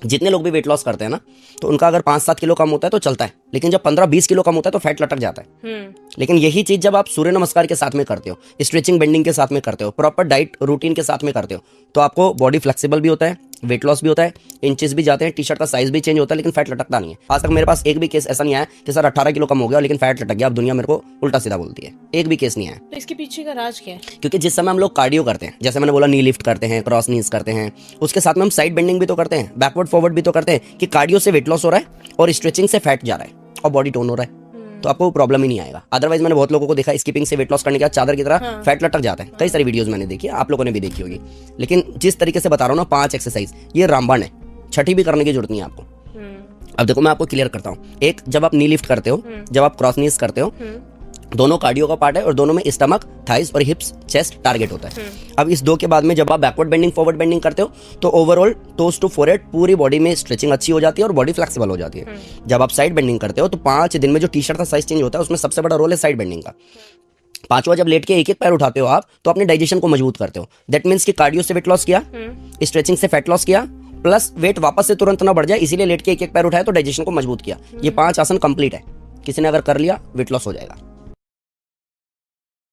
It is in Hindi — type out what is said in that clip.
जितने लोग भी वेट लॉस करते हैं ना, तो उनका अगर 5-7 किलो कम होता है तो चलता है, लेकिन जब 15-20 किलो कम होता है तो फैट लटक जाता है। लेकिन यही चीज जब आप सूर्य नमस्कार के साथ में करते हो, स्ट्रेचिंग बेंडिंग के साथ में करते हो, प्रॉपर डाइट रूटीन के साथ में करते हो, तो आपको बॉडी फ्लेक्सिबल भी होता है, वेट लॉस भी होता है, इंचेस भी जाते हैं, टी शर्ट का साइज भी चेंज होता है, लेकिन फैट लटकता नहीं है। आज तक मेरे पास एक भी केस ऐसा नहीं आया कि सर 18 किलो कम हो गया लेकिन फैट लटक गया, अब दुनिया मेरे को उल्टा सीधा बोलती है, एक भी केस नहीं आया। तो इसके पीछे का राज क्या है? क्योंकि जिस समय हम लोग कार्डियो करते हैं, जैसे मैंने बोला नी लिफ्ट करते हैं, क्रॉस नीज करते हैं, उसके साथ में हम साइड बेंडिंग भी तो करते हैं, बैकवर्ड फॉरवर्ड भी तो करते हैं, कि कार्डियो से वेट लॉस हो रहा है और स्ट्रेचिंग से फैट जा रहा है और बॉडी टोन हो रहा है, तो आपको प्रॉब्लम ही नहीं आएगा। अदरवाइज मैंने बहुत लोगों को देखा स्किपिंग से वेट लॉस करने के बाद चादर की तरह फैट लटक जाता है। कई सारी वीडियोस मैंने देखी है, आप लोगों ने भी देखी होगी। लेकिन जिस तरीके से बता रहा हूँ ना 5 एक्सरसाइज, ये रामबाण है, छठी भी करने की जरूरत नहीं है आपको। अब देखो मैं आपको क्लियर करता हूँ। एक, जब आप नी लिफ्ट करते हो, जब आप क्रॉस नीज करते हो, दोनों कार्डियो का पार्ट है और दोनों में स्टमक, थाइस और हिप्स, चेस्ट टारगेट होता है। अब इस 2 के बाद में जब आप बैकवर्ड बेंडिंग फॉरवर्ड बेंडिंग करते हो तो ओवरऑल टोस टू फोरहेड पूरी बॉडी में स्ट्रेचिंग अच्छी हो जाती है और बॉडी फ्लेक्सिबल हो जाती है। जब आप साइड बेंडिंग करते हो तो 5 दिन में जो टी शर्ट का साइज चेंज होता है उसमें सबसे बड़ा रोल है साइड बेंडिंग का। 5वां जब लेट के एक पैर उठाते हो आप, तो अपने डाइजेशन को मजबूत करते हो। दैट मीन्स कि कार्डियो से वेट लॉस किया, स्ट्रेचिंग से फैट लॉस किया, प्लस वेट वापस से तुरंत ना बढ़ जाए, इसीलिए लेट के एक पैर उठाया तो डाइजेशन को मजबूत किया। ये 5 आसन कंप्लीट है, किसी ने अगर कर लिया वेट लॉस हो जाएगा।